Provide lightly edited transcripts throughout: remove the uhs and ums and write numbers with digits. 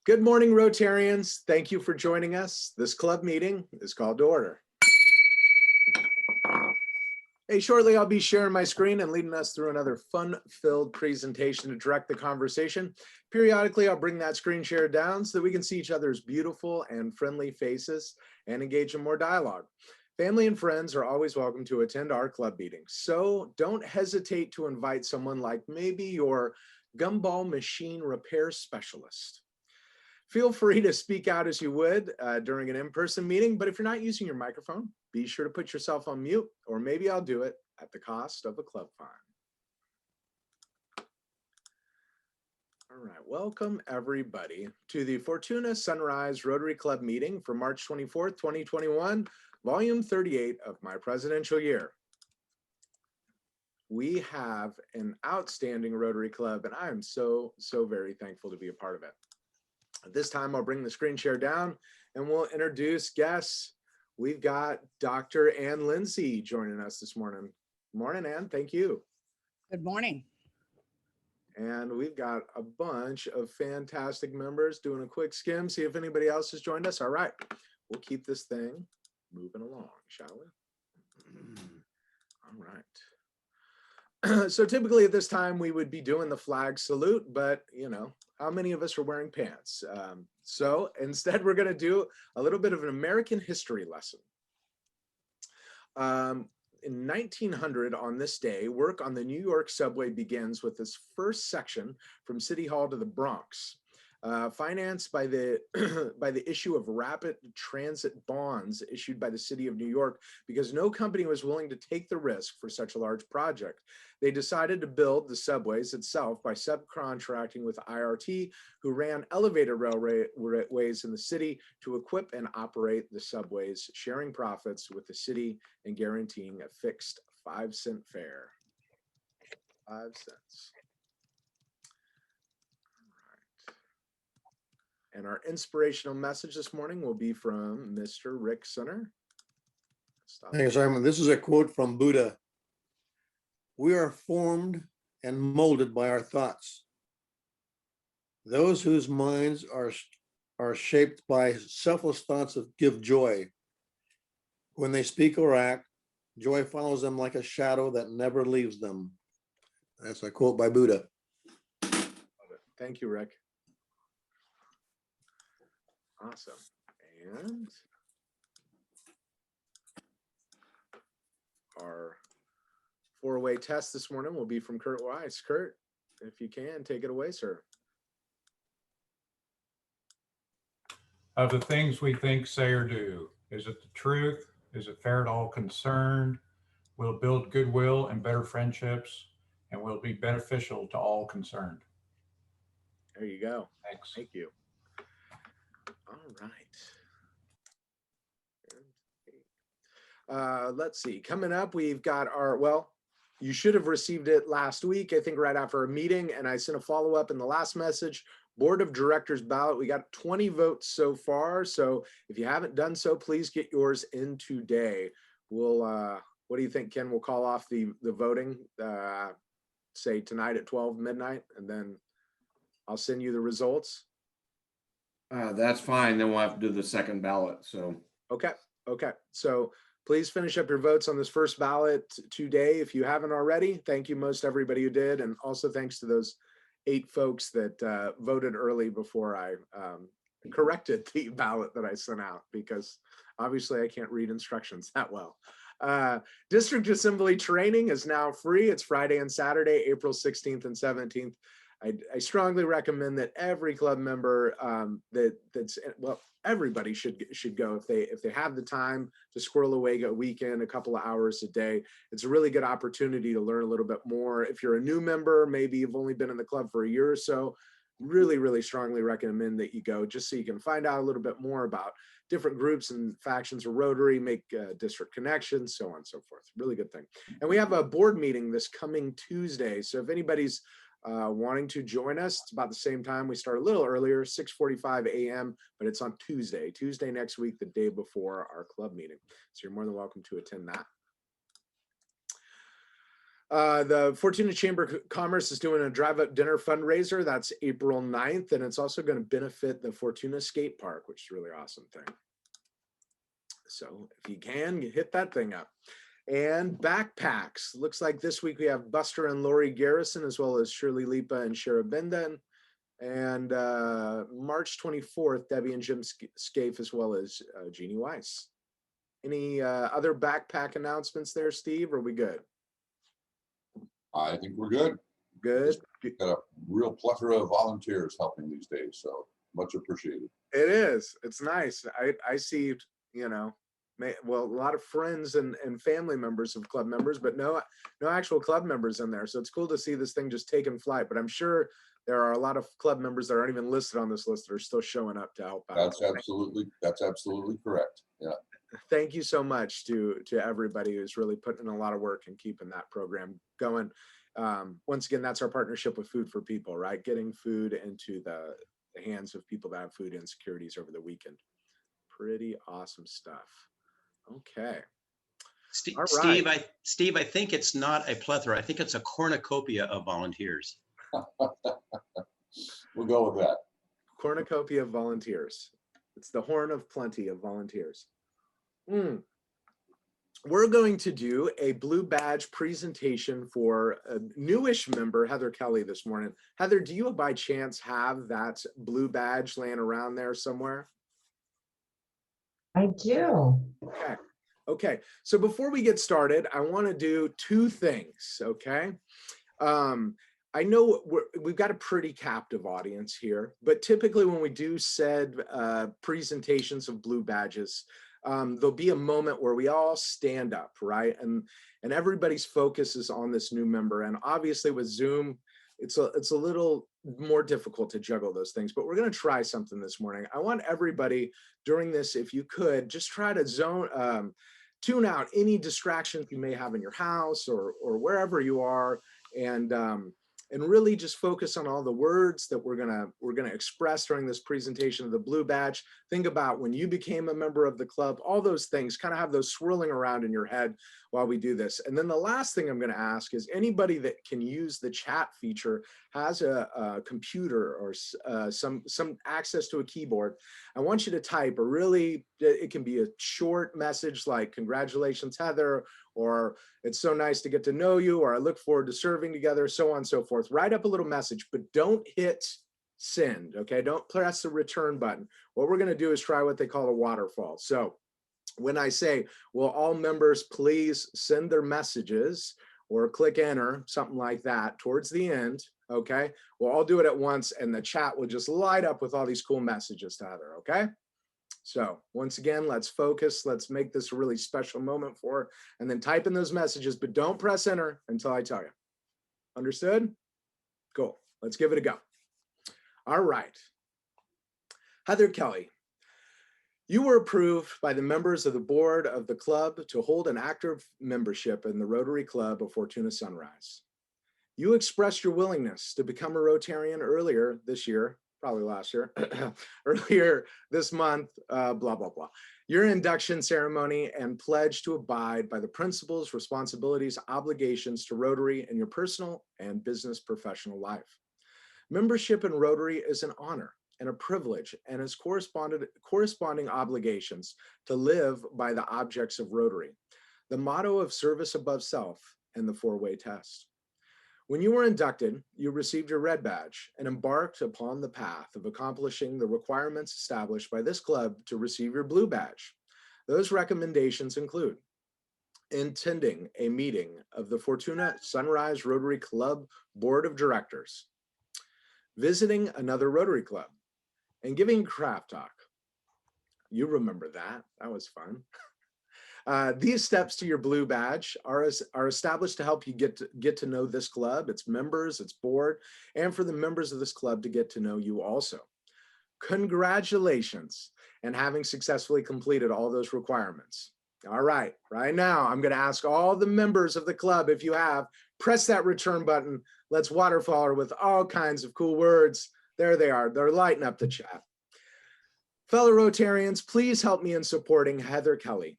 Good morning, Rotarians. Thank you for joining us. This club meeting is called to order. Hey, shortly I'll be sharing my screen and leading us through another fun-filled presentation to direct the conversation. Periodically, I'll bring that screen share down so that we can see each other's beautiful and friendly faces and engage in more dialogue. Family and friends are always welcome to attend our club meetings, so don't hesitate to invite someone like maybe your gumball machine repair specialist. Feel free to speak out as you would during an in-person meeting, but if you're not using your microphone, be sure to put yourself on mute, or maybe I'll do it at the cost of a club fine. All right, welcome everybody to the Fortuna Sunrise Rotary Club meeting for March 24th, 2021, volume 38 of my presidential year. We have an outstanding Rotary Club, and I am so very thankful to be a part of it. At this time, I'll bring the screen share down and we'll introduce guests. We've got Dr. Ann Lindsay joining us this morning. Morning, Ann. Thank you. Good morning. And we've got a bunch of fantastic members doing a quick skim, see if anybody else has joined us. All right, we'll keep this thing moving along, shall we? All right. So typically at this time we would be doing the flag salute, but you know, how many of us are wearing pants? So instead we're going to do a little bit of an American history lesson. In 1900 on this day, work on the New York subway begins with this first section from City Hall to the Bronx. Financed by the by the issue of rapid transit bonds issued by the city of New York, because no company was willing to take the risk for such a large project. They decided to build the subways itself by subcontracting with IRT, who ran elevated railways in the city to equip and operate the subways, sharing profits with the city and guaranteeing a fixed 5-cent fare. 5 cents. And our inspirational message this morning will be from Mr. Rick Sunner. Thanks, Simon. This is a quote from Buddha. We are formed and molded by our thoughts. Those whose minds are shaped by selfless thoughts give joy. When they speak or act, joy follows them like a shadow that never leaves them. That's a quote by Buddha. Love it. Thank you, Rick. Awesome. And our 4-way test this morning will be from Kurt Weiss. Kurt, if you can, take it away, sir. Of the things we think, say, or do, is it the truth? Is it fair to all concerned? Will it build goodwill and better friendships? And will it be beneficial to all concerned? There you go. Thanks. Thank you. All right. Let's see. Coming up, we've got our, well, you should have received it last week, I think right after our meeting, and I sent a follow-up in the last message. Board of Directors ballot. We got 20 votes so far. So if you haven't done so, please get yours in today. We'll, what do you think, Ken? We'll call off the voting, say tonight at 12 midnight, and then I'll send you the results. That's fine. Then we'll have to do the second ballot. So okay. So please finish up your votes on this first ballot today if you haven't already. Thank you most everybody who did, and also thanks to those 8 folks that voted early before I corrected the ballot that I sent out, because obviously I can't read instructions that well. District Assembly training is now free. It's Friday and Saturday, April 16th and 17th. I strongly recommend that every club member well, everybody should go if they have the time to squirrel away a weekend, a couple of hours a day. It's a really good opportunity to learn a little bit more. If you're a new member, maybe you've only been in the club for a year or so, really strongly recommend that you go, just so you can find out a little bit more about different groups and factions of Rotary, make district connections, so on and so forth. Really good thing. And we have a board meeting this coming Tuesday, so if anybody's wanting to join us, it's about the same time. We start a little earlier, 6:45 a.m., but it's on Tuesday next week, the day before our club meeting. So you're more than welcome to attend that. The Fortuna Chamber of Commerce is doing a drive-up dinner fundraiser. That's April 9th, and it's also going to benefit the Fortuna Skate Park, which is a really awesome thing. So if you can, hit that thing up. And backpacks. Looks like this week we have Buster and Lori Garrison, as well as Shirley Lipa and Shara Binden. And March 24th, Debbie and Jim Scaife, as well as Jeannie Weiss. Any other backpack announcements there, Steve? Or are we good? I think we're good. Good. Got a real plethora of volunteers helping these days, so much appreciated. It is. It's nice. I see, you know, well, a lot of friends and family members of club members, but no actual club members in there. So it's cool to see this thing just taking flight. But I'm sure there are a lot of club members that aren't even listed on this list that are still showing up to help out. That's absolutely correct. Yeah. Thank you so much to everybody who's really putting in a lot of work and keeping that program going. Once again, that's our partnership with Food for People, right? Getting food into the hands of people that have food insecurities over the weekend. Pretty awesome stuff. Okay. Steve, All right. Steve, I think it's not a plethora. I think it's a cornucopia of volunteers. We'll go with that. Cornucopia of volunteers. It's the horn of plenty of volunteers. We're going to do a blue badge presentation for a newish member, Heather Kelley, this morning. Heather, do you by chance have that blue badge laying around there somewhere? I do. Okay. So before we get started, I want to do two things, okay? I know we've got a pretty captive audience here, but typically when we do said presentations of blue badges, there'll be a moment where we all stand up, right? And everybody's focus is on this new member. And obviously with Zoom, it's a little more difficult to juggle those things, but we're going to try something this morning. I want everybody during this, if you could, just try to tune out any distractions you may have in your house or wherever you are, and really just focus on all the words that we're gonna express during this presentation of the blue badge. Think about when you became a member of the club, all those things, kind of have those swirling around in your head while we do this. And then the last thing I'm gonna ask is anybody that can use the chat feature, has a computer or some access to a keyboard, I want you to type it can be a short message like, congratulations, Heather, or it's so nice to get to know you, or I look forward to serving together, so on and so forth. Write up a little message, but don't hit send, okay? Don't press the return button. What we're gonna do is try what they call a waterfall. So when I say, will all members please send their messages or click enter, something like that towards the end, okay? We'll all do it at once and the chat will just light up with all these cool messages to Heather, okay? So once again, let's focus. Let's make this a really special moment for her, and then type in those messages, but don't press enter until I tell you. Understood? Cool. Let's give it a go. All right. Heather Kelley, you were approved by the members of the board of the club to hold an active membership in the Rotary Club of Fortuna Sunrise. You expressed your willingness to become a Rotarian earlier this year, probably last year, earlier this month, blah, blah, blah. Your induction ceremony and pledge to abide by the principles, responsibilities, obligations to Rotary in your personal and business professional life. Membership in Rotary is an honor and a privilege and has corresponding obligations to live by the objects of Rotary, the motto of service above self, and the four-way test. When you were inducted, you received your red badge and embarked upon the path of accomplishing the requirements established by this club to receive your blue badge. Those recommendations include attending a meeting of the Fortuna Sunrise Rotary Club Board of Directors, visiting another Rotary Club, and giving a craft talk. You remember that. That was fun. These steps to your blue badge are established to help you get to know this club, its members, its board, and for the members of this club to get to know you also. Congratulations on having successfully completed all those requirements. All right, right now, I'm going to ask all the members of the club, if you have, press that return button. Let's waterfall her with all kinds of cool words. There they are. They're lighting up the chat. Fellow Rotarians, please help me in supporting Heather Kelley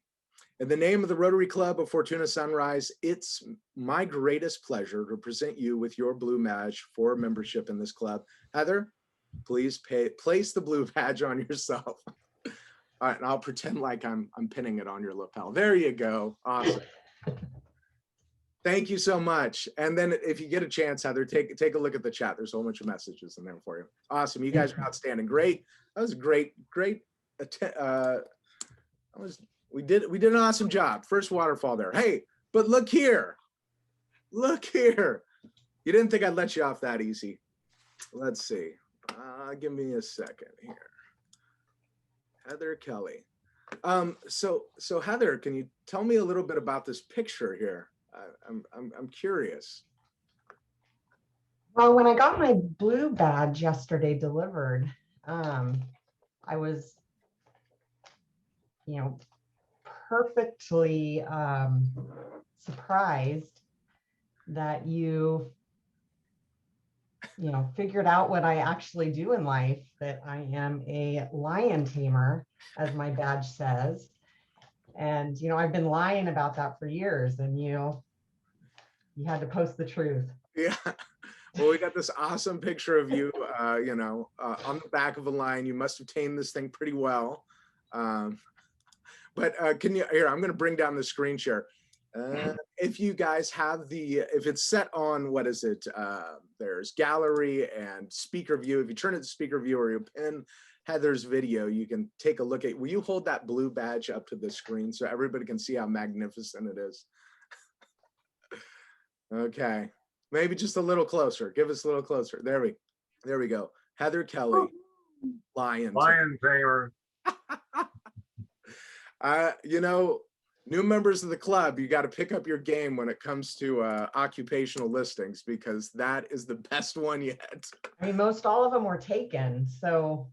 In the name of the Rotary Club of Fortuna Sunrise, it's my greatest pleasure to present you with your blue badge for membership in this club. Heather, please place the blue badge on yourself. All right, and I'll pretend like I'm pinning it on your lapel. There you go. Awesome. Thank you so much. And then if you get a chance, Heather, take a look at the chat. There's a whole bunch of messages in there for you. Awesome. You guys are outstanding. Great. That was great. We did an awesome job. First waterfall there. Hey, but look here. Look here. You didn't think I'd let you off that easy. Let's see. Give me a second here. Heather Kelley. So Heather, can you tell me a little bit about this picture here? I'm curious. Well, when I got my blue badge yesterday delivered, I was, perfectly surprised that you figured out what I actually do in life, that I am a lion tamer, as my badge says. And, I've been lying about that for years, and you had to post the truth. Yeah. Well, we got this awesome picture of you, on the back of a lion. You must have tamed this thing pretty well. But can you, here, I'm going to bring down the screen share. If you guys have if it's set on, what is it? There's gallery and speaker view. If you turn it to speaker view or you pin Heather's video, you can take a look at, will you hold that blue badge up to the screen so everybody can see how magnificent it is? Okay, maybe just a little closer. Give us a little closer. There we go. Heather Kelley, lion tamer. New members of the club, you got to pick up your game when it comes to occupational listings, because that is the best one yet. I mean, most all of them were taken, so.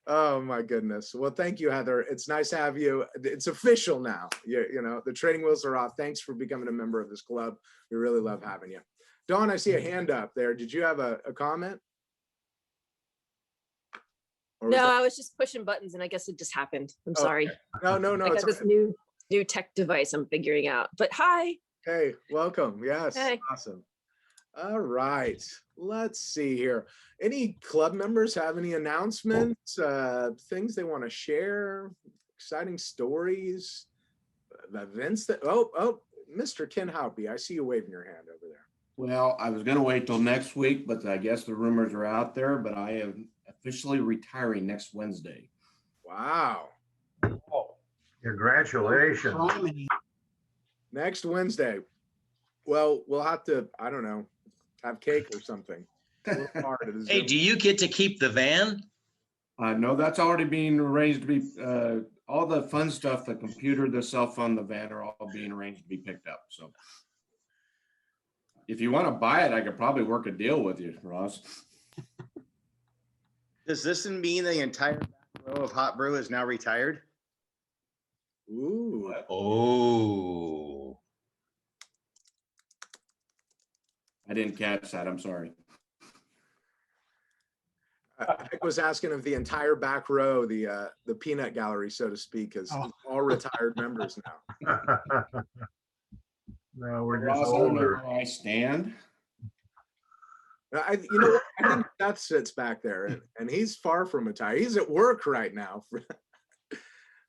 Oh my goodness. Well, thank you, Heather. It's nice to have you. It's official now. The training wheels are off. Thanks for becoming a member of this club. We really love having you. Dawn, I see a hand up there. Did you have a comment? No, I was just pushing buttons and I guess it just happened. I'm sorry. No. I got this new tech device I'm figuring out. But hi. Hey, welcome. Yes. Hey. Awesome. All right. Let's see here. Any club members have any announcements, things they want to share, exciting stories, events that, Mr. Ken Houpy, I see you waving your hand over there. Well, I was going to wait till next week, but I guess the rumors are out there, but I am officially retiring next Wednesday. Wow. Oh, congratulations. Next Wednesday. Well, we'll have to, I don't know, have cake or something. Hey, do you get to keep the van? No, that's already being arranged to be, all the fun stuff, the computer, the cell phone, the van are all being arranged to be picked up. So if you want to buy it, I could probably work a deal with you, Ross. Does this mean the entire back row of Hot Brew is now retired? Ooh. Oh. I didn't catch that. I'm sorry. Mike was asking if the entire back row, the peanut gallery, so to speak, is all retired members now. No, we're Ross, just I don't know older. where I stand. I think Seth sits back there, and he's far from retired. He's at work right now.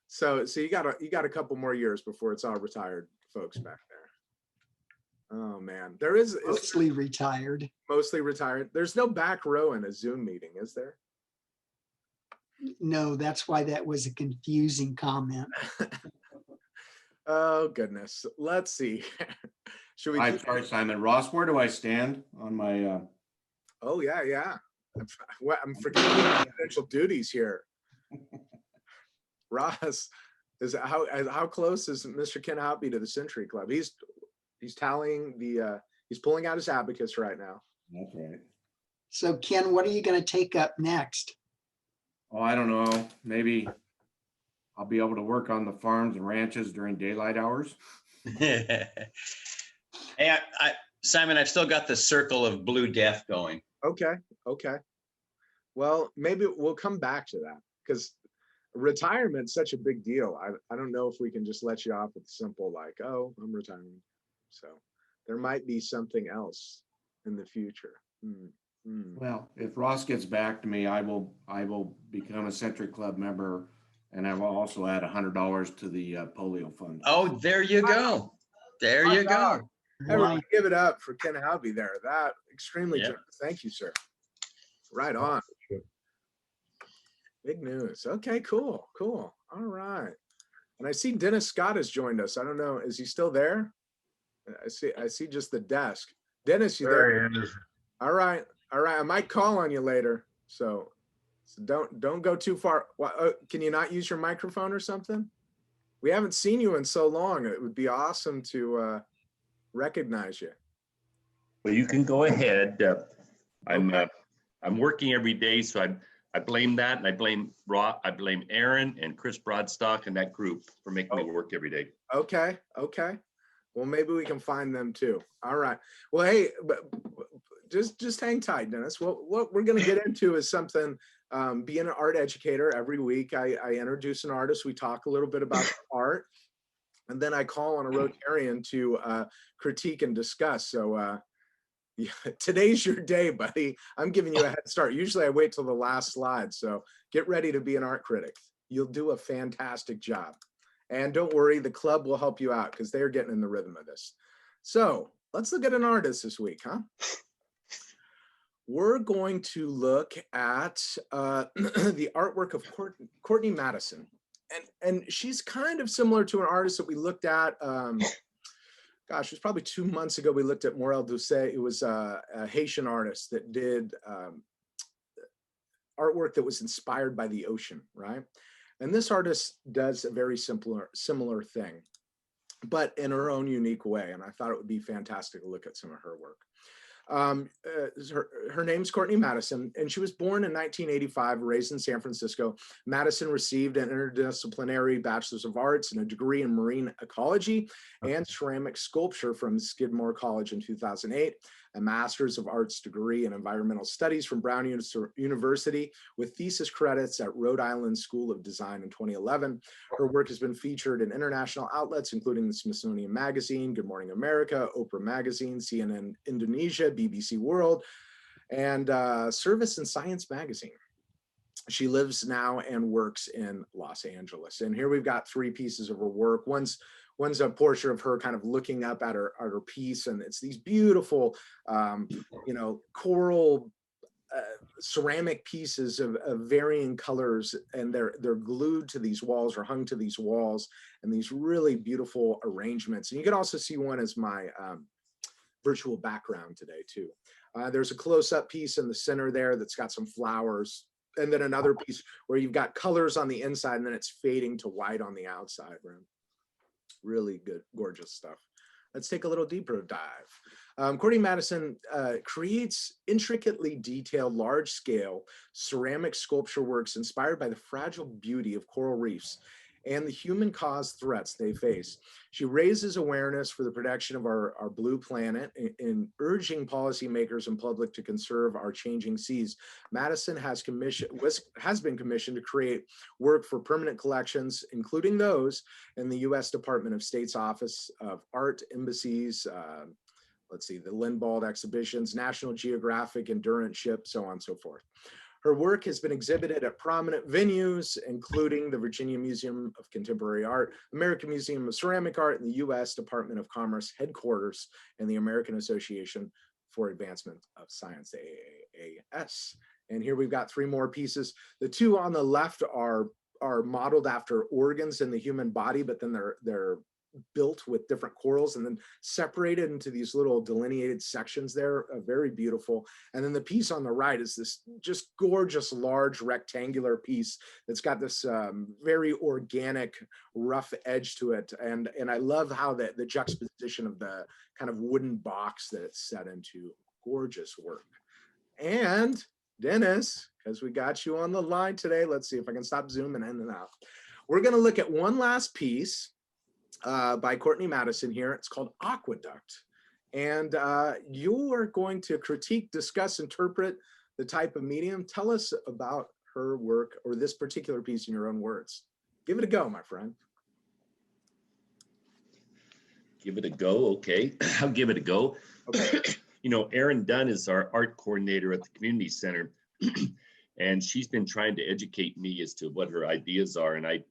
So you got a couple more years before it's all retired folks back there. Oh man, there is mostly retired. Mostly retired. There's no back row in a Zoom meeting, is there? No, that's why that was a confusing comment. Oh goodness. Let's see. Should we? I'm sorry, Simon. Ross, where do I stand on my? Oh yeah. I'm forgetting the potential duties here. Ross, how close is Mr. Ken Houpy to the Century Club? He's tallying he's pulling out his abacus right now. That's right. So Ken, what are you going to take up next? Oh, I don't know. Maybe I'll be able to work on the farms and ranches during daylight hours. Hey, Simon, I've still got the circle of Blue Death going. Okay. Well, maybe we'll come back to that, because Retirement's such a big deal. I don't know if we can just let you off with simple like, oh, I'm retiring. So there might be something else in the future. Well, if Ross gets back to me, I will become a Century Club member, and I will also add $100 to the polio fund. Oh, there you go. There you go. Everyone give it up for Ken Howby there. That extremely Yep. generous. Thank you, sir. Right on. Big news. Okay, cool. All right. And I see Dennis Scott has joined us. I don't know. Is he still there? I see just the desk. Dennis, you there? There he is. All right. I might call on you later. So don't go too far. Can you not use your microphone or something? We haven't seen you in so long. It would be awesome to recognize you. Well, you can go ahead. Okay. I'm working every day, so I blame that, and I blame Aaron and Chris Broadstock and that group for making me work every day. Okay. Well, maybe we can find them too. All right. Well, hey, but just hang tight, Dennis. What we're going to get into is something. Being an art educator, every week I introduce an artist. We talk a little bit about art, and then I call on a Rotarian to critique and discuss. So yeah, today's your day, buddy. I'm giving you a head start. Usually I wait till the last slide. So get ready to be an art critic. You'll do a fantastic job. And don't worry, the club will help you out because they're getting in the rhythm of this. So let's look at an artist this week, huh? We're going to look at the artwork of Courtney Mattison. And she's kind of similar to an artist that we looked at, gosh, it was probably 2 months ago. We looked at Morel Doucet. It was a Haitian artist that did artwork that was inspired by the ocean, right? And this artist does a very similar thing, but in her own unique way. And I thought it would be fantastic to look at some of her work. Her name's Courtney Mattison, and she was born in 1985, raised in San Francisco. Mattison received an interdisciplinary Bachelor's of Arts and a degree in marine ecology and ceramic sculpture from Skidmore College in 2008, a Master's of Arts degree in environmental studies from Brown University with thesis credits at Rhode Island School of Design in 2011. Her work has been featured in international outlets, including the Smithsonian Magazine, Good Morning America, Oprah Magazine, CNN Indonesia, BBC World, and Service and Science Magazine. She lives now and works in Los Angeles. And here we've got 3 pieces of her work. One's a portrait of her kind of looking up at her piece, and it's these beautiful, coral ceramic pieces of varying colors, and they're glued to these walls or hung to these walls, and these really beautiful arrangements. And you can also see one as my virtual background today too. There's a close-up piece in the center there that's got some flowers, and then another piece where you've got colors on the inside and then it's fading to white on the outside. Really good, gorgeous stuff. Let's take a little deeper dive. Courtney Mattison creates intricately detailed, large-scale ceramic sculpture works inspired by the fragile beauty of coral reefs and the human-caused threats they face. She raises awareness for the protection of our blue planet in urging policymakers and public to conserve our changing seas. Mattison has been commissioned to create work for permanent collections, including those in the U.S. Department of State's Office of Art, embassies, let's see, the Lindbald exhibitions, National Geographic Endurance Ship, so on and so forth. Her work has been exhibited at prominent venues, including the Virginia Museum of Contemporary Art, American Museum of Ceramic Art, and the U.S. Department of Commerce headquarters, and the American Association for Advancement of Science, the AAAS. And here we've got 3 more pieces. The 2 on the left are modeled after organs in the human body, but then they're built with different corals and then separated into these little delineated sections there, very beautiful. And then the piece on the right is this just gorgeous, large rectangular piece that's got this very organic, rough edge to it. And I love how the juxtaposition of the kind of wooden box that it's set into. Gorgeous work. And Dennis, because we got you on the line today, let's see if I can stop zooming in and out. We're going to look at one last piece by Courtney Mattison here. It's called Aqueduct. And you are going to critique, discuss, interpret the type of medium. Tell us about her work or this particular piece in your own words. Give it a go, my friend. Give it a go. Okay, I'll give it a go. Okay. You know, Erin Dunn is our art coordinator at the community center. And she's been trying to educate me as to what her ideas are. And I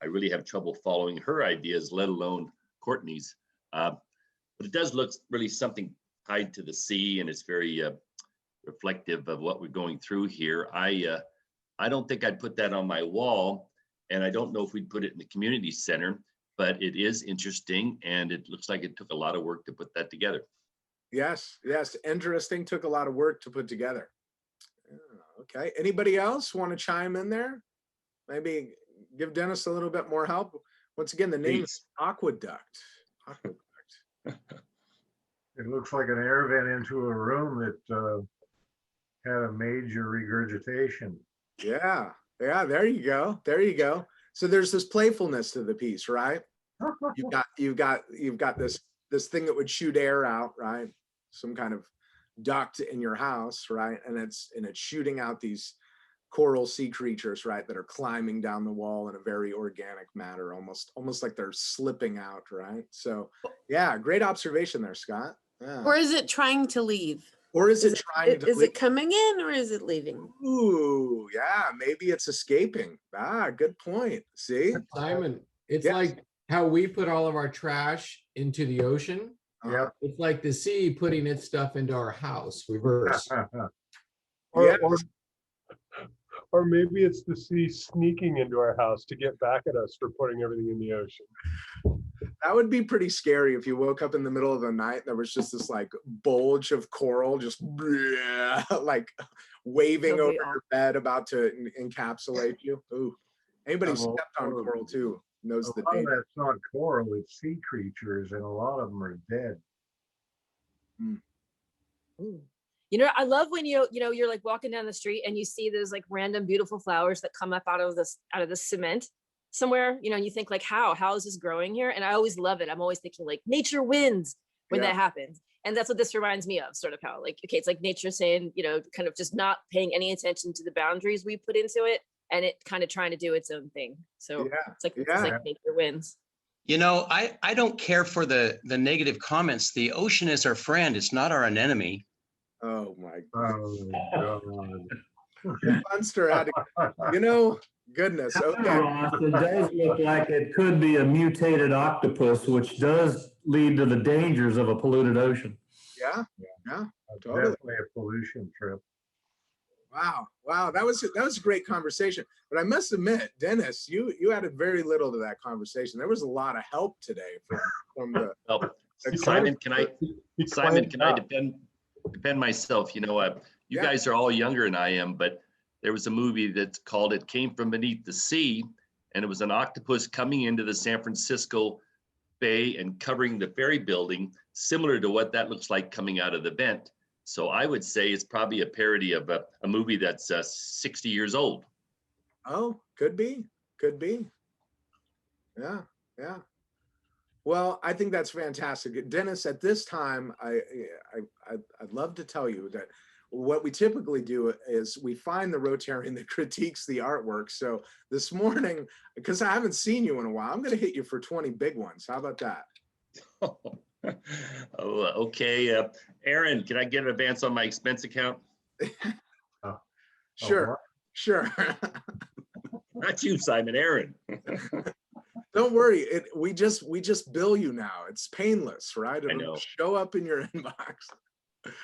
really have trouble following her ideas, let alone Courtney's. But it does look really something tied to the sea, and it's very reflective of what we're going through here. I don't think I'd put that on my wall, and I don't know if we'd put it in the community center, but it is interesting, and it looks like it took a lot of work to put that together. Yes, yes, interesting. Took a lot of work to put together. Okay, anybody else want to chime in there? Maybe give Dennis a little bit more help. Once again, the name is Aqueduct. It looks like an air vent into a room that had a major regurgitation. Yeah, yeah, there you go. There you go. So there's this playfulness to the piece, right? You've got this thing that would shoot air out, right? Some kind of duct in your house, right? And it's shooting out these coral sea creatures, right, that are climbing down the wall in a very organic manner, almost like they're slipping out, right? So yeah, great observation there, Scott. Yeah. Or is it trying to leave? Or is it trying to is leave? it coming in or is it leaving? Ooh, yeah, maybe it's escaping. Ah, good point. See? Simon, it's Yes. like how we put all of our trash into the ocean. Yeah. It's like the sea putting its stuff into our house, reverse. Yes. Or maybe it's the sea sneaking into our house to get back at us for putting everything in the ocean. That would be pretty scary if you woke up in the middle of the night. There was just this like bulge of coral just like waving over your bed, about to encapsulate you. Ooh, anybody stepped on coral too knows the A lot of danger. that's not coral, it's sea creatures, and a lot of them are dead. You know, I love when you're like walking down the street and you see those like random beautiful flowers that come up out of the cement somewhere, you know, and you think like, how is this growing here? And I always love it. I'm always thinking like nature wins when that happens. And that's what this reminds me of, sort of how like, okay, it's like nature saying, you know, kind of just not paying any attention to the boundaries we put into it, and it kind of trying to do its own thing. So it's like nature wins. You know, I don't care for the negative comments. The ocean is our friend. It's not our enemy. Oh my God. Munster had to, you know, goodness. Okay. Ross, it does look like it could be a mutated octopus, which does lead to the dangers of a polluted ocean. Yeah, totally. Definitely a pollution trip. Wow, that was a great conversation. But I must admit, Dennis, you added very little to that conversation. There was a lot of help today from the. Simon, can I defend myself? You know, you guys are all younger than I am, but there was a movie that's called It Came From Beneath the Sea, and it was an octopus coming into the San Francisco Bay and covering the ferry building, similar to what that looks like coming out of the vent. So I would say it's probably a parody of a movie that's 60 years old. Oh, could be. Yeah. Well, I think that's fantastic. Dennis, at this time, I'd love to tell you that what we typically do is we find the Rotarian that critiques the artwork. So this morning, because I haven't seen you in a while, I'm going to hit you for 20 big ones. How about that? Okay. Aaron, can I get an advance on my expense account? Sure. Not you, Simon, Aaron. Don't worry. We just bill you now. It's painless, right? It'll show up in your inbox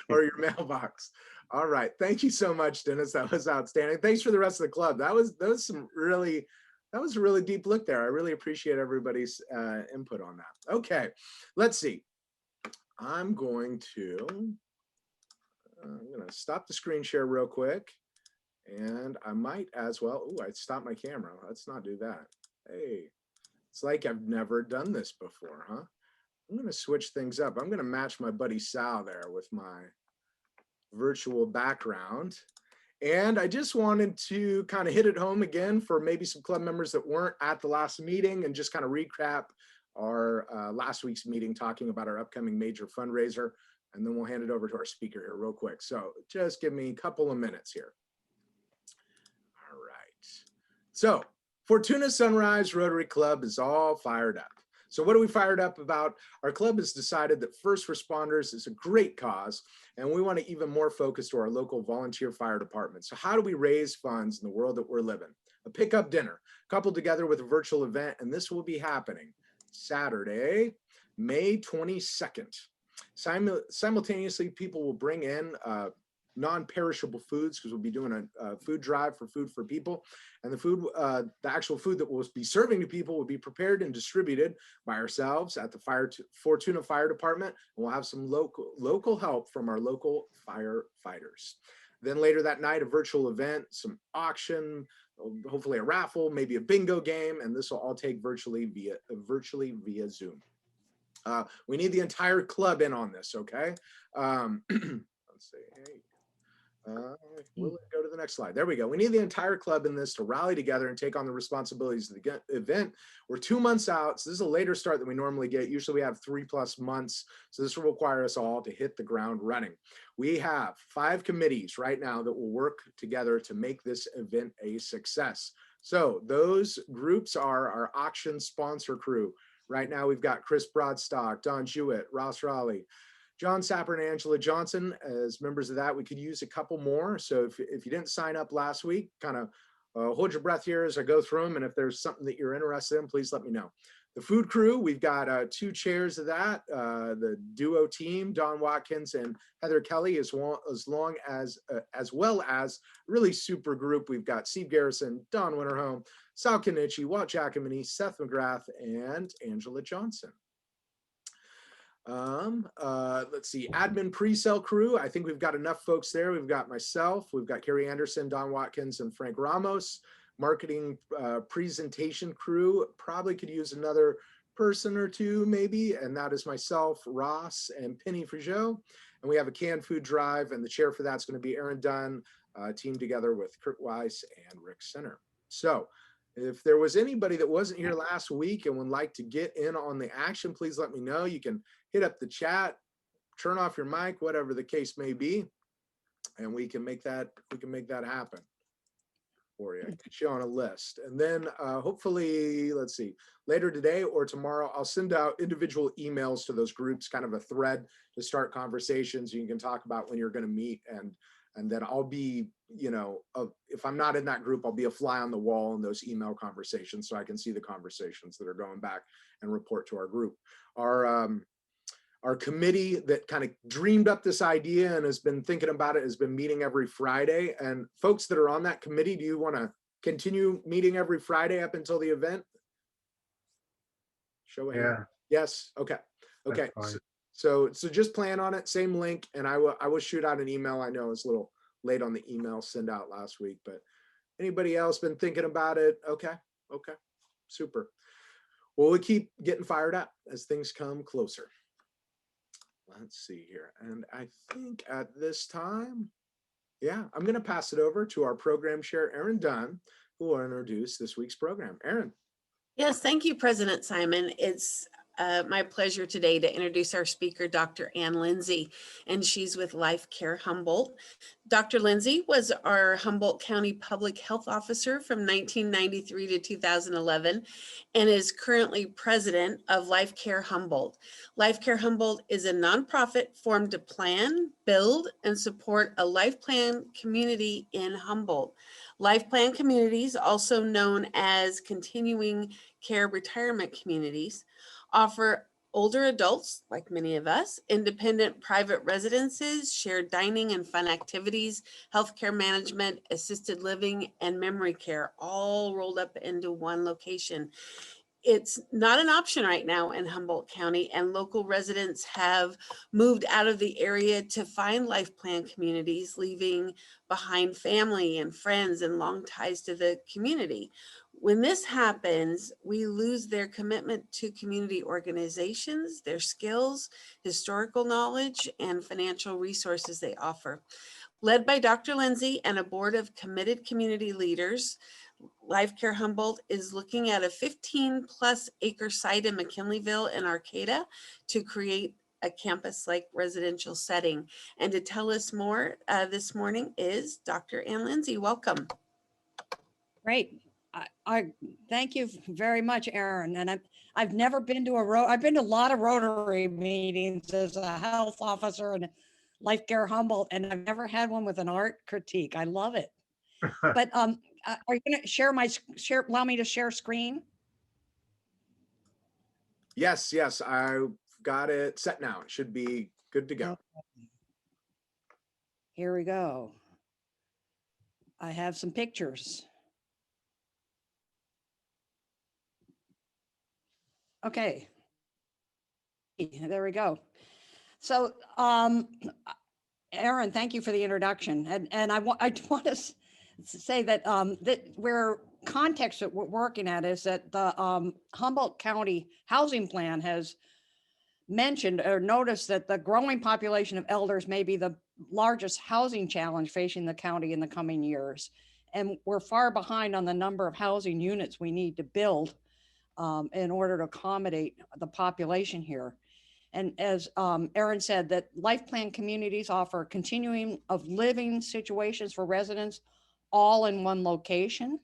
or your mailbox. All right. Thank you so much, Dennis. That was outstanding. Thanks for the rest of the club. That was a really deep look there. I really appreciate everybody's input on that. Okay, let's see. I'm going to stop the screen share real quick, and I might as well. Oh, I stopped my camera. Let's not do that. Hey, it's like I've never done this before, huh? I'm going to switch things up. I'm going to match my buddy Sal there with my virtual background. And I just wanted to kind of hit it home again for maybe some club members that weren't at the last meeting, and just kind of recap our last week's meeting, talking about our upcoming major fundraiser. And then we'll hand it over to our speaker here real quick. So just give me a couple of minutes here. All So Fortuna Sunrise Rotary Club is all fired up. So what are we fired up about? Our club has decided that first responders is a great cause, and we want to even more focus to our local volunteer fire department. So how do we raise funds in the world that we're living? A pickup dinner coupled together with a virtual event, and this will be happening Saturday, May 22nd. Simultaneously, people will bring in non-perishable foods because we'll be doing a food drive for Food for People, and the actual food that we'll be serving to people will be prepared and distributed by ourselves at the Fortuna Fire Department, and we'll have some local help from our local firefighters. Then later that night, a virtual event, some auction, hopefully a raffle, maybe a bingo game, and this will all take virtually via Zoom. We need the entire club in on this, okay? Let's see. Hey. We'll go to the next slide. There we go. We need the entire club in this to rally together and take on the responsibilities of the event. We're 2 months out, so this is a later start than we normally get. Usually we have 3+ months, so this will require us all to hit the ground running. We have 5 committees right now that will work together to make this event a success. So those groups are our auction sponsor crew. Right now we've got Chris Broadstock, Don Jewett, Ross Raleigh, John Sapper and Angela Johnson as members of that. We could use a couple more. So if you didn't sign up last week, kind of hold your breath here as I go through them. And if there's something that you're interested in, please let me know. The food crew, we've got 2 chairs of that. The duo team, Don Watkins and Heather Kelley, as well as a really super group. We've got Steve Garrison, Don Winterhome, Sal Kenichi, Walt Giacomini, Seth McGrath, and Angela Johnson. Let's see, admin pre-sale crew. I think we've got enough folks there. We've got myself, we've got Carrie Anderson, Don Watkins, and Frank Ramos. Marketing presentation crew, probably could use another person or 2 maybe, and that is myself, Ross, and Penny Frigeau. And we have a canned food drive, and the chair for that's going to be Aaron Dunn, teamed together with Kurt Weiss and Rick Center. So if there was anybody that wasn't here last week and would like to get in on the action, please let me know. You can hit up the chat, turn off your mic, whatever the case may be, and we can make that happen for you. Get you on a list. And then hopefully, let's see, later today or tomorrow, I'll send out individual emails to those groups, kind of a thread to start conversations you can talk about when you're going to meet. And then I'll be, if I'm not in that group, I'll be a fly on the wall in those email conversations so I can see the conversations that are going back and report to our group. Our committee that kind of dreamed up this idea and has been thinking about it has been meeting every Friday. And folks that are on that committee, do you want to continue meeting every Friday up until the event? Show of hand. Yes. Okay. Okay. So just plan on it. Same link, and I will shoot out an email. I know it's a little late on the email send out last week, but anybody else been thinking about it? Okay. Okay. Super. Well, we keep getting fired up as things come closer. Let's see here. And I think at this time, I'm going to pass it over to our program chair, Aaron Dunn, who will introduce this week's program. Aaron. Yes, thank you, President Simon. It's my pleasure today to introduce our speaker, Dr. Ann Lindsay, and she's with Life Care Humboldt. Dr. Lindsay was our Humboldt County Public Health Officer from 1993 to 2011 and is currently president of Life Care Humboldt. Life Care Humboldt is a nonprofit formed to plan, build, and support a life plan community in Humboldt. Life plan communities, also known as continuing care retirement communities, offer older adults, like many of us, independent private residences, shared dining and fun activities, healthcare management, assisted living, and memory care, all rolled up into one location. It's not an option right now in Humboldt County, and local residents have moved out of the area to find life plan communities, leaving behind family and friends and long ties to the community. When this happens, we lose their commitment to community organizations, their skills, historical knowledge, and financial resources they offer. Led by Dr. Lindsay and a board of committed community leaders, Life Care Humboldt is looking at a 15+ acre site in McKinleyville and Arcata to create a campus-like residential setting. And to tell us more this morning is Dr. Ann Lindsay. Welcome. Great. I thank you very much, Aaron. And I've never been to I've been to a lot of Rotary meetings as a health officer and Life Care Humboldt, and I've never had one with an art critique. I love it. But are you going to allow me to share screen? Yes, yes, I've got it set now. It should be good to go. Okay. Here we go. I have some pictures. Okay. There we go. So, Aaron, thank you for the introduction. And I want to say that that where context that we're working at is that the Humboldt County Housing Plan has mentioned or noticed that the growing population of elders may be the largest housing challenge facing the county in the coming years. And we're far behind on the number of housing units we need to build in order to accommodate the population here. And as Aaron said, that life plan communities offer continuing of living situations for residents all in one location.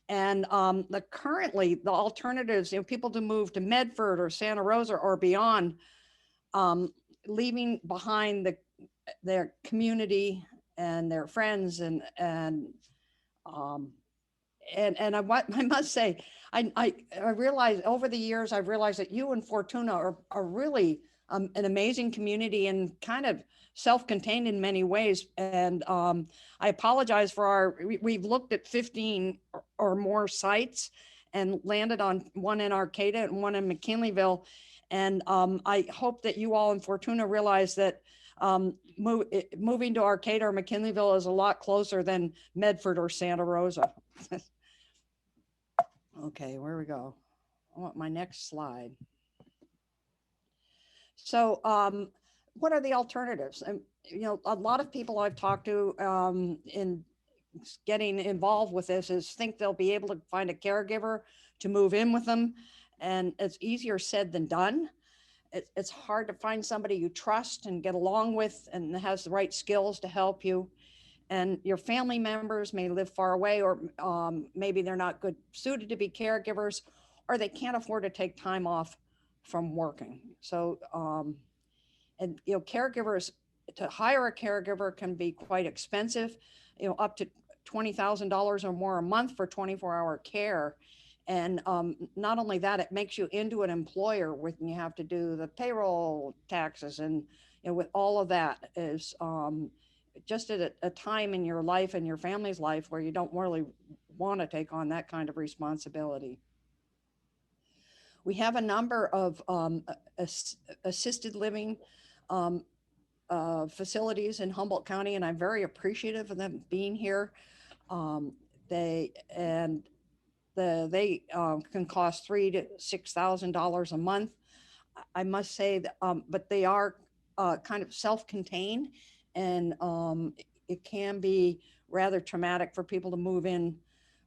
And currently the alternatives, people to move to Medford or Santa Rosa or beyond, leaving behind their community and their friends I must say, I realize over the years, I've realized that you and Fortuna are really an amazing community and kind of self-contained in many ways. And I apologize for we've looked at 15 or more sites and landed on one in Arcata and one in McKinleyville. And I hope that you all in Fortuna realize that moving to Arcata or McKinleyville is a lot closer than Medford or Santa Rosa. Okay, where we go? I want my next slide. So what are the alternatives? And a lot of people I've talked to in getting involved with this think they'll be able to find a caregiver to move in with them. And it's easier said than done. It's hard to find somebody you trust and get along with and has the right skills to help you. And your family members may live far away, or maybe they're not good suited to be caregivers, or they can't afford to take time off from working. So, caregivers, to hire a caregiver can be quite expensive, up to $20,000 or more a month for 24-hour care. And not only that, it makes you into an employer when you have to do the payroll taxes and with all of that is just at a time in your life and your family's life where you don't really want to take on that kind of responsibility. We have a number of assisted living facilities in Humboldt County, and I'm very appreciative of them being here. They can cost $3,000 to $6,000 a month. I must say that, but they are kind of self-contained, and it can be rather traumatic for people to move in,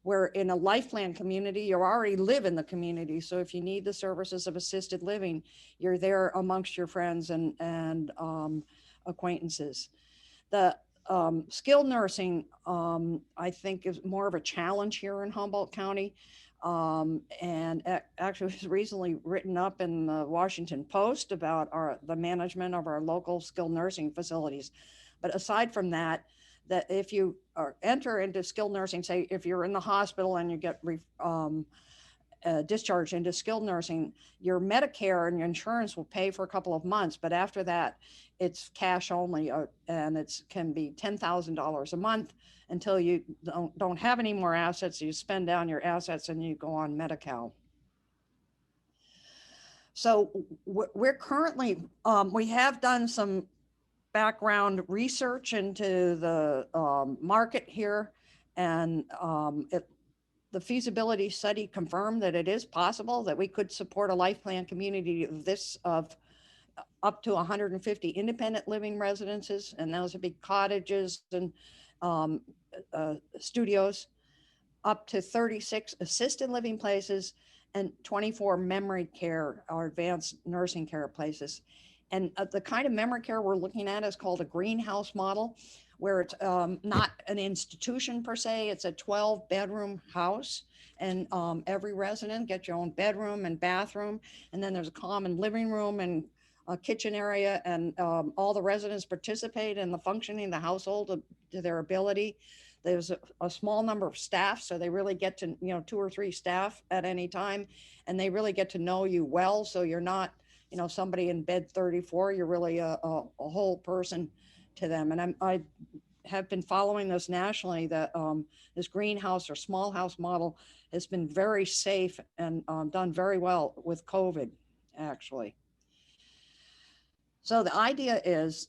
where in a life plan community, you already live in the community. So if you need the services of assisted living, you're there amongst your friends and acquaintances. The skilled nursing, I think, is more of a challenge here in Humboldt County. And actually was recently written up in the Washington Post about the management of our local skilled nursing facilities. But aside from that, that if you enter into skilled nursing, say if you're in the hospital and you get discharged into skilled nursing, your Medicare and your insurance will pay for a couple of months, but after that, it's cash only, and it can be $10,000 a month until you don't have any more assets. You spend down your assets and you go on Medi-Cal. So we're currently, we have done some background research into the market here, and the feasibility study confirmed that it is possible that we could support a life plan community of up to 150 independent living residences, and those would be cottages and studios, up to 36 assisted living places, and 24 memory care or advanced nursing care places. And the kind of memory care we're looking at is called a greenhouse model, where it's not an institution per se. It's a 12-bedroom house, and every resident gets your own bedroom and bathroom. And then there's a common living room and a kitchen area, and all the residents participate in the functioning of the household to their ability. There's a small number of staff, so they really get to, 2 or 3 staff at any time, and they really get to know you well. So you're not, somebody in bed 34, you're really a whole person to them. And I have been following this nationally, that this greenhouse or small house model has been very safe and done very well with COVID, actually. So the idea is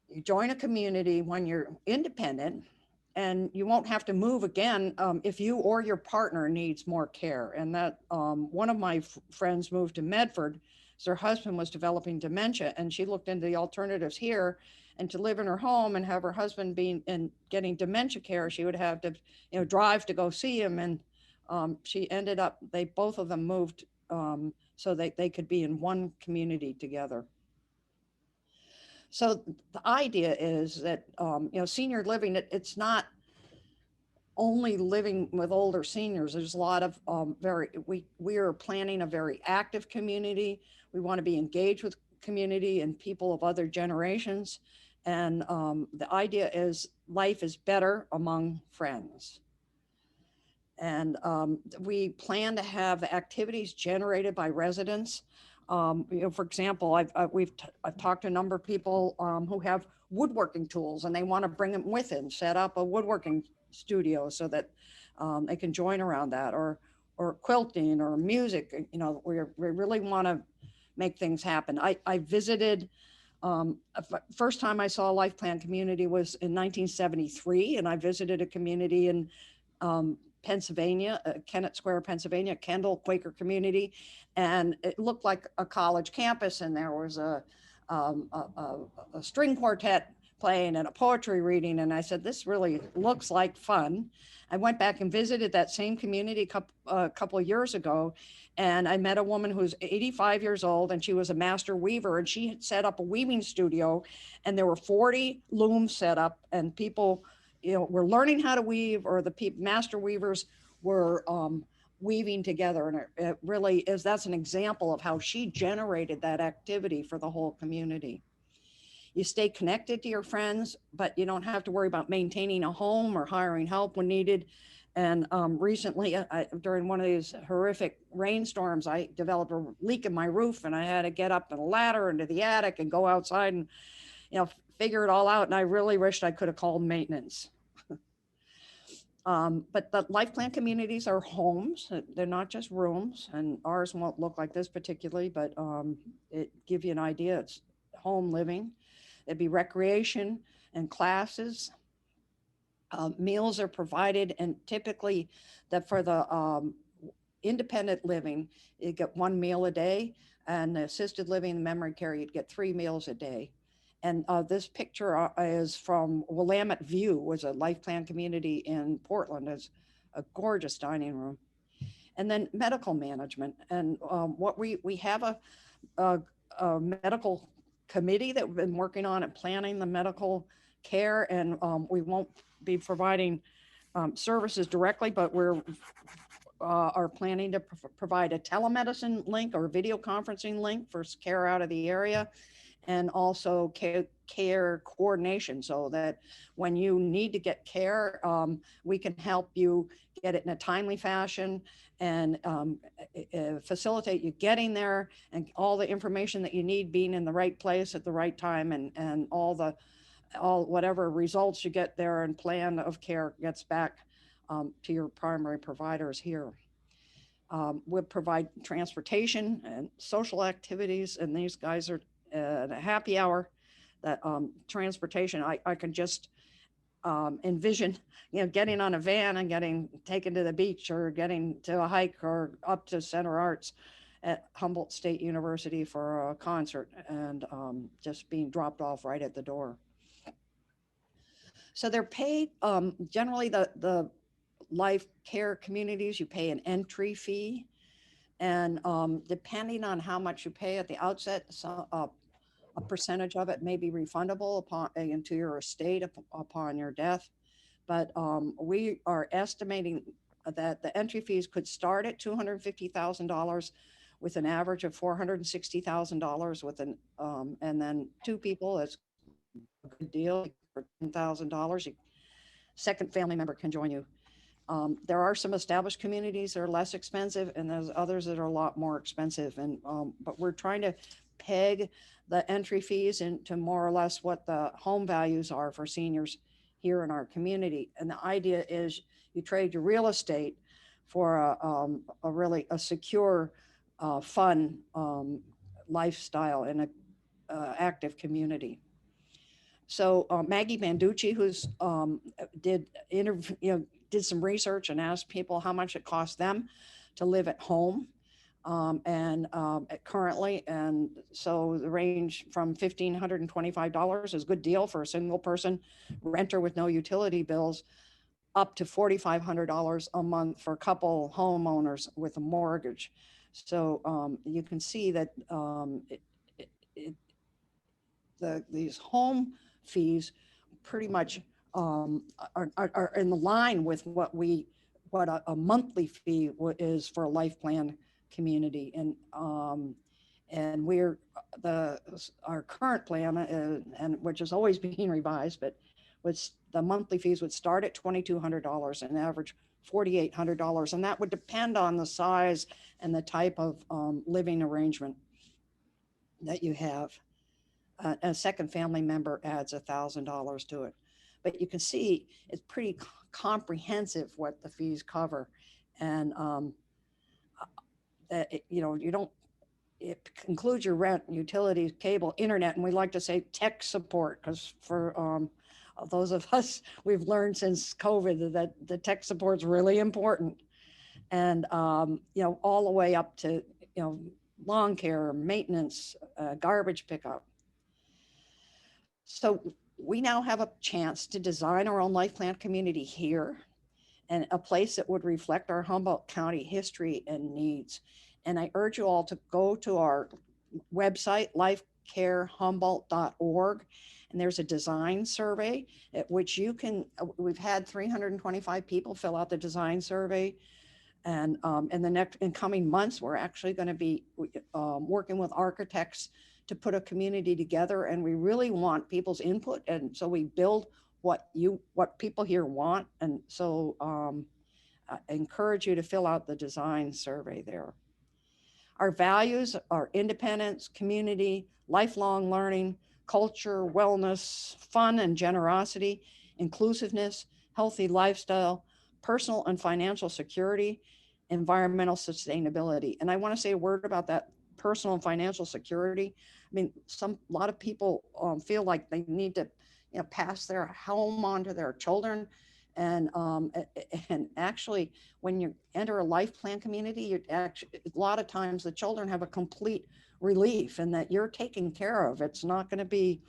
you join a community when you're independent, and you won't have to move again if you or your partner needs more care. And that one of my friends moved to Medford, so her husband was developing dementia, and she looked into the alternatives here. And to live in her home and have her husband being and getting dementia care, she would have to, drive to go see him. And she ended up, both of them moved so that they could be in one community together. So the idea is that, senior living, it's not only living with older seniors. There's a lot of we are planning a very active community. We want to be engaged with community and people of other generations. And the idea is life is better among friends. And we plan to have activities generated by residents. For example, I've talked to a number of people who have woodworking tools, and they want to bring them with them, set up a woodworking studio so that they can join around that, or quilting or music. We really want to make things happen. I visited, first time I saw a life plan community was in 1973, and I visited a community in Pennsylvania, Kennett Square, Pennsylvania, Kendall Quaker community, and it looked like a college campus. And there was a string quartet playing and a poetry reading. And I said, this really looks like fun. I went back and visited that same community a couple of years ago, and I met a woman who's 85 years old, and she was a master weaver, and she had set up a weaving studio, and there were 40 looms set up, and people were learning how to weave, or the master weavers were weaving together. And it really is, that's an example of how she generated that activity for the whole community. You stay connected to your friends, but you don't have to worry about maintaining a home or hiring help when needed. And recently, during one of these horrific rainstorms, I developed a leak in my roof, and I had to get up on a ladder into the attic and go outside and figure it all out. And I really wished I could have called maintenance. But the life plan communities are homes. They're not just rooms, and ours won't look like this particularly, but it gives you an idea. It's home living. It'd be recreation and classes. Meals are provided, and typically for the independent living, you get 1 meal a day, and the assisted living and memory care, you'd get 3 meals a day. And this picture is from Willamette View, was a life plan community in Portland. It's a gorgeous dining room. And then medical management. And what we have a medical committee that we've been working on and planning the medical care. And we won't be providing services directly, but we're are planning to provide a telemedicine link or video conferencing link for care out of the area, and also care coordination, so that when you need to get care, we can help you get it in a timely fashion and facilitate you getting there, and all the information that you need being in the right place at the right time, and all whatever results you get there and plan of care gets back to your primary providers here. We'll provide transportation and social activities, and these guys are at a happy hour. That transportation, I can just envision, getting on a van and getting taken to the beach, or getting to a hike, or up to Center Arts at Humboldt State University for a concert, and just being dropped off right at the door. So they're paid, generally the life care communities, you pay an entry fee, and depending on how much you pay at the outset, so A percentage of it may be refundable upon into your estate upon your death. But we are estimating that the entry fees could start at $250,000 with an average of $460,000 with an and then two people is a good deal for $10,000. Second family member can join you. There are some established communities that are less expensive, and there's others that are a lot more expensive. And but we're trying to peg the entry fees into more or less what the home values are for seniors here in our community. And the idea is you trade your real estate for a really secure, fun lifestyle in a active community. So Maggie Banducci, who's did some research and asked people how much it costs them to live at home currently. And so the range from $1,525 is a good deal for a single person renter with no utility bills, up to $4,500 a month for a couple homeowners with a mortgage. So you can see that these home fees pretty much are in the line with what a monthly fee is for a life plan community. And we're our current plan and which is always being revised, but the monthly fees would start at $2,200 and average $4,800, and that would depend on the size and the type of living arrangement that you have. A second family member adds $1,000 to it. But you can see it's pretty comprehensive what the fees cover. And it includes your rent, utilities, cable, internet, and we like to say tech support, because for those of us, we've learned since COVID that the tech support is really important. And, all the way up to, lawn care, maintenance, garbage pickup. So we now have a chance to design our own life plan community here, and a place that would reflect our Humboldt County history and needs. And I urge you all to go to our website, lifecarehumboldt.org, and there's a design survey at which we've had 325 people fill out the design survey. And in coming months, we're actually going to be working with architects to put a community together, and we really want people's input. And so we build what people here want. And so I encourage you to fill out the design survey there. Our values are independence, community, lifelong learning, culture, wellness, fun and generosity, inclusiveness, healthy lifestyle, personal and financial security, environmental sustainability. And I want to say a word about that personal and financial security. I mean, a lot of people feel like they need to pass their home on to their children. And actually, when you enter a life plan community, a lot of times the children have a complete relief in that you're taken care of. It's not going to be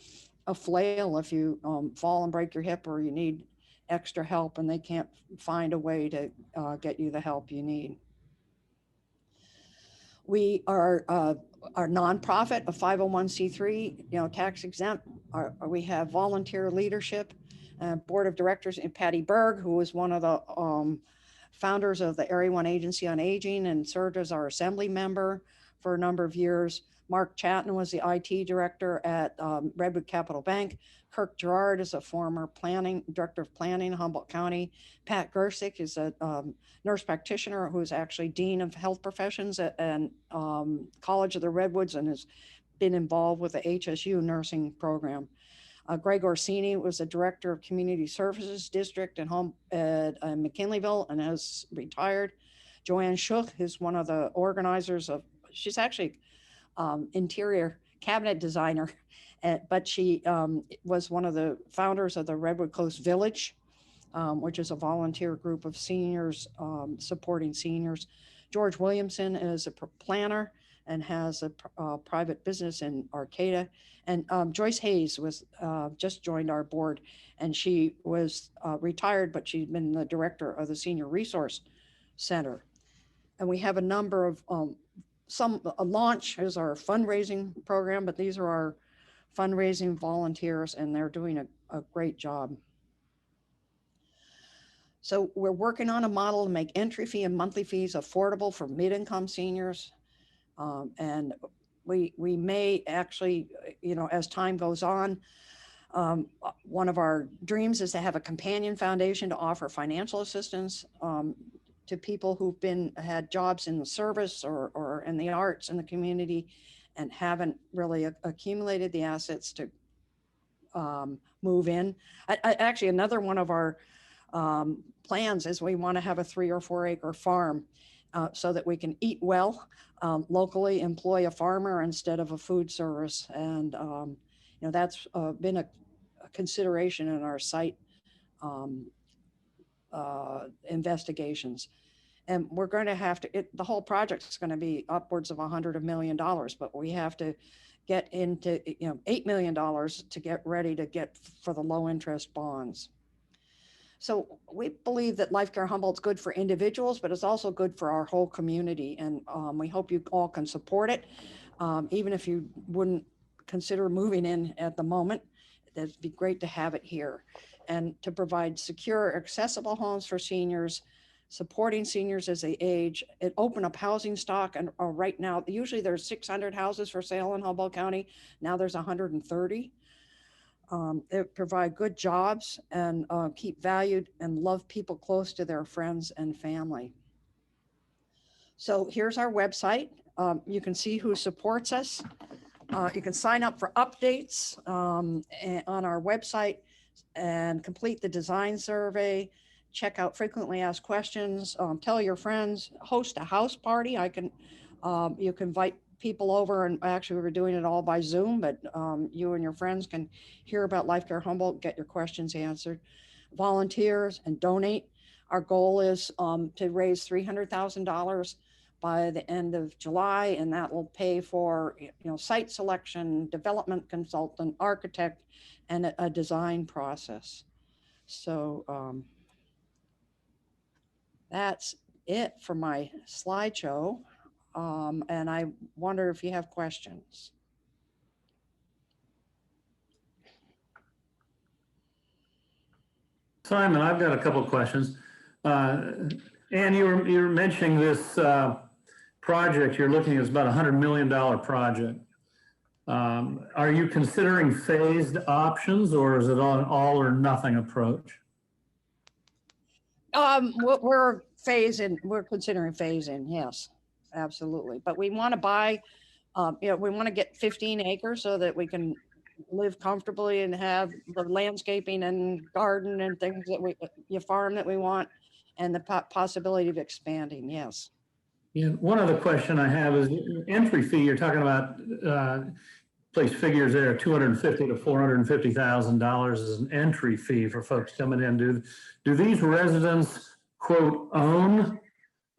a flail if you fall and break your hip, or you need extra help and they can't find a way to get you the help you need. We are our nonprofit, a 501c3, tax exempt. We have volunteer leadership, board of directors, and Patty Berg, who was one of the founders of the Area 1 Agency on Aging and served as our assembly member for a number of years. Mark Chatton was the IT director at Redwood Capital Bank. Kirk Gerard is a former director of planning, Humboldt County. Pat Gersick is a nurse practitioner who's actually dean of health professions at College of the Redwoods and has been involved with the HSU nursing program. Greg Orsini was a director of community services district at McKinleyville and has retired. Joanne Shook is one of the organizers she's actually interior cabinet designer, but she was one of the founders of the Redwood Coast Village, which is a volunteer group of seniors supporting seniors. George Williamson is a planner and has a private business in Arcata. And Joyce Hayes was just joined our board, and she was retired, but she's been the director of the Senior Resource Center. And we have a number of a launch is our fundraising program, but these are fundraising volunteers, and they're doing a great job. So we're working on a model to make entry fee and monthly fees affordable for mid-income seniors. And we may actually, you know, as time goes on, one of our dreams is to have a companion foundation to offer financial assistance to people who've had jobs in the service or in the arts in the community and haven't really accumulated the assets to move in. Actually, another one of our plans is we want to have a 3 or 4 acre farm so that we can eat well, locally employ a farmer instead of a food service. And, you know, that's been a consideration in our site investigations. And we're going to have to, the whole project is going to be upwards of $100 million, but we have to get into, you know, $8 million to get ready to get for the low interest bonds. So we believe that Life Care Humboldt's good for individuals, but it's also good for our whole community. And we hope you all can support it. Even if you wouldn't consider moving in at the moment, it'd be great to have it here. And to provide secure, accessible homes for seniors, supporting seniors as they age, it open up housing stock. And right now, usually there's 600 houses for sale in Humboldt County. Now there's 130. It provide good jobs and keep valued and love people close to their friends and family. So here's our website. You can see who supports us. You can sign up for updates on our website and complete the design survey, check out frequently asked questions, tell your friends, host a house party. You can invite people over, and actually we were doing it all by Zoom, but you and your friends can hear about Life Care Humboldt, get your questions answered, volunteers and donate. Our goal is to raise $300,000 by the end of July, and that will pay for, you know, site selection, development consultant, architect, and a design process. So that's it for my slideshow. And I wonder if you have questions. Simon, I've got a couple of questions. Ann, you were mentioning this project you're looking at is about $100 million project. Are you considering phased options, or is it an all or nothing approach? We're phasing. We're considering phasing. Yes, absolutely. But we want to buy. You know, we want to get 15 acres so that we can live comfortably and have the landscaping and garden and things that farm that we want, and the possibility of expanding. Yes. Yeah. One other question I have is entry fee. You're talking about place figures there, $250,000 to $450,000 is an entry fee for folks coming in. Do these residents, quote, own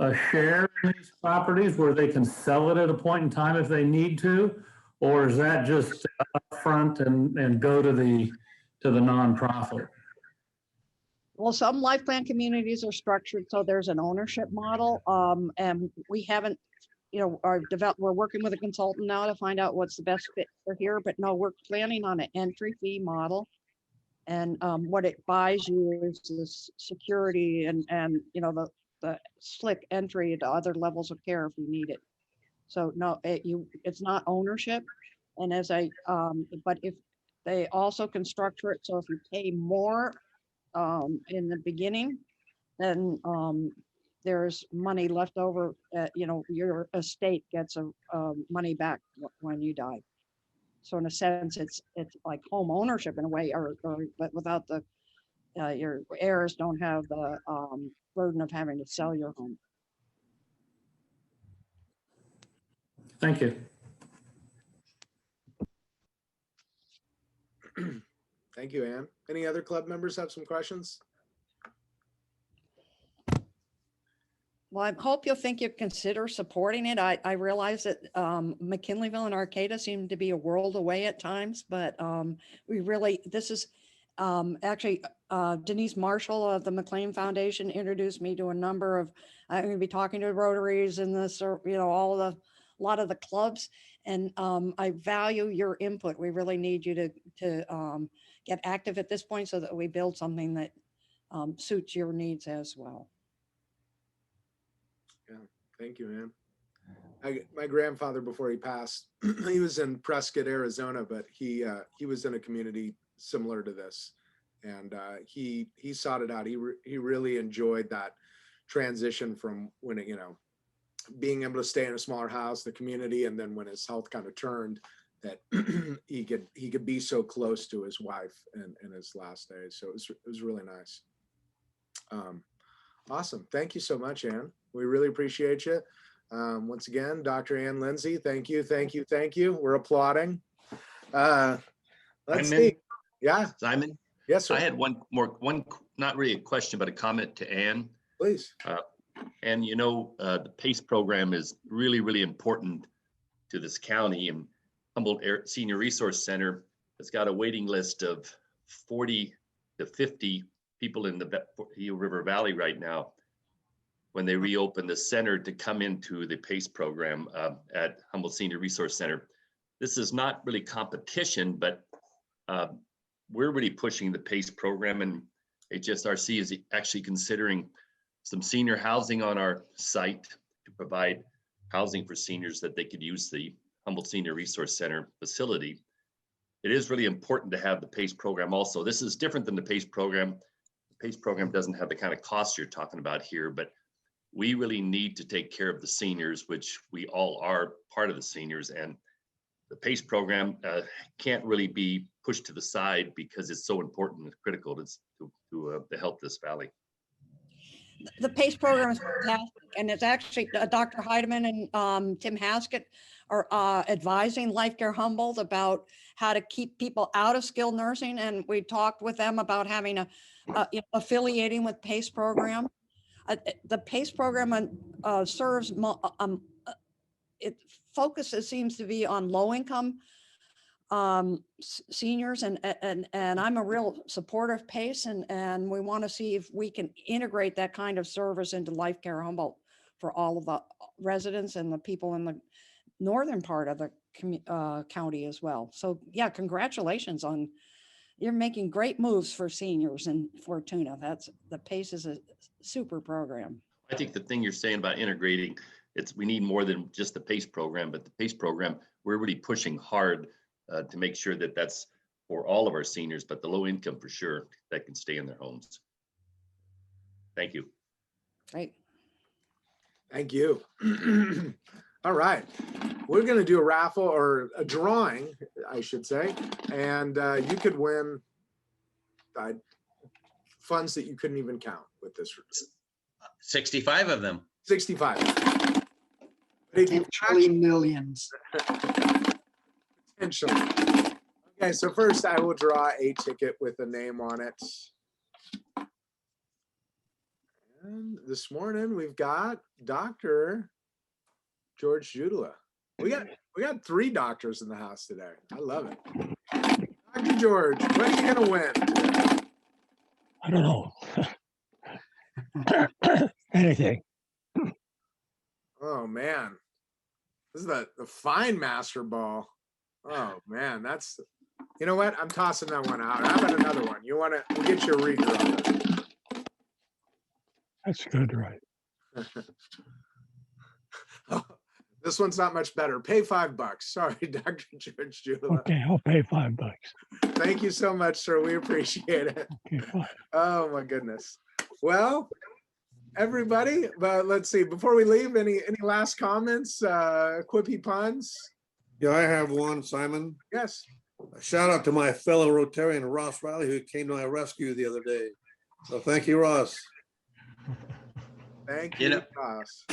a share in these properties where they can sell it at a point in time if they need to, or is that just upfront and go to the nonprofit? Well, some life plan communities are structured so there's an ownership model, and we haven't, you know, we're working with a consultant now to find out what's the best fit for here. But no, we're planning on an entry fee model, and what it buys you is this security and you know the slick entry to other levels of care if you need it. So no, it's not ownership, and but if they also can structure it so if you pay more in the beginning, then there's money left over. You know, your estate gets money back when you die. So in a sense, it's like home ownership in a way, but without the your heirs don't have the burden of having to sell your home. Thank you. Thank you, Ann. Any other club members have some questions? Well, I hope you'll consider supporting it. I realize that McKinleyville and Arcata seem to be a world away at times, but this is actually Denise Marshall of the McLean Foundation introduced me to a number of, I'm going to be talking to Rotaries and this, or, you know, a lot of the clubs, And I value your input. We really need you to get active at this point so that we build something that suits your needs as well. Yeah, thank you, man. My grandfather, before he passed, he was in Prescott, Arizona, but he was in a community similar to this, and he sought it out. He really enjoyed that transition from when it, being able to stay in a smaller house, the community, and then when his health kind of turned, that he could be so close to his wife in his last days. So it was really nice. Awesome. Thank you so much, Ann. We really appreciate you. Once again, Dr. Ann Lindsay, thank you, thank you, thank you. We're applauding. Let's see. Yeah. Simon? Yes, sir. I had one, not really a question, but a comment to Ann. Please. And the PACE program is really, really important to this county, and Humboldt Senior Resource Center has got a waiting list of 40 to 50 people in the Eel River Valley right now when they reopen the center to come into the PACE program at Humboldt Senior Resource Center. This is not really competition, but we're really pushing the PACE program, and HSRC is actually considering some senior housing on our site to provide housing for seniors that they could use the Humboldt Senior Resource Center facility. It is really important to have the PACE program also. This is different than the PACE program. The PACE program doesn't have the kind of costs you're talking about here, but we really need to take care of the seniors, which we all are part of the seniors, and the PACE program can't really be pushed to the side because it's so important and critical to help this valley. The PACE program is fantastic, and it's actually Dr. Heidemann and Tim Haskett are advising Life Care Humboldt about how to keep people out of skilled nursing, and we talked with them about having affiliating with PACE program. The PACE program serves it focuses seems to be on low income seniors, and I'm a real supporter of PACE, and we want to see if we can integrate that kind of service into Life Care Humboldt for all of the residents and the people in the northern part of the county as well. So yeah, congratulations on, you're making great moves for seniors in Fortuna. The PACE is a super program. I think the thing you're saying about integrating, we need more than just the PACE program, but the PACE program, we're really pushing hard to make sure that that's for all of our seniors, but the low income for sure, that can stay in their homes. Thank you. Great. Thank you. All right. We're going to do a raffle, or a drawing, I should say, and you could win funds that you couldn't even count with this. 65 of them. 65. Potentially millions. Potentially. Okay, so first I will draw a ticket with a name on it. And this morning we've got Dr. George Judula. We got 3 doctors in the house today. I love it. Dr. George, what are you gonna win? I don't know. Anything. Oh man. This is the fine master ball. Oh man, that's, you know what? I'm tossing that one out. How about another one? You want to, we'll get you a redraw. That's good, right? Oh, this one's not much better. Pay $5. Sorry, Dr. George Judula. Okay, I'll pay $5. Thank you so much, sir. We appreciate it. Okay, fine. Oh my goodness. Well, everybody, but let's see. Before we leave, any last comments? Quippy puns? Yeah, I have one, Simon. Yes. A shout out to my fellow Rotarian, Ross Riley, who came to my rescue the other day. So thank you, Ross. Thank you, Ross.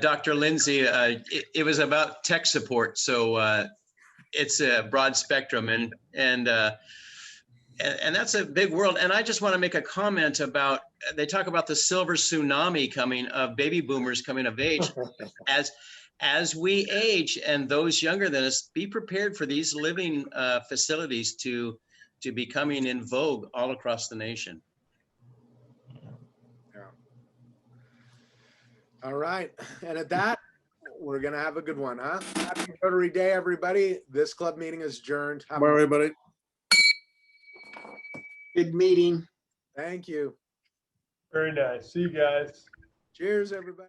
Dr. Lindsay, it was about tech support. So it's a broad spectrum, and that's a big world. And I just want to make a comment about, they talk about the silver tsunami coming of baby boomers coming of age. As we age, and those younger than us, be prepared for these living facilities to be coming in vogue all across the nation. Yeah. All right. And at that, we're gonna have a good one, huh? Happy Rotary Day, everybody. This club meeting is adjourned. Have a- Bye, everybody. Good meeting. Thank you. Very nice. See you guys. Cheers, everybody.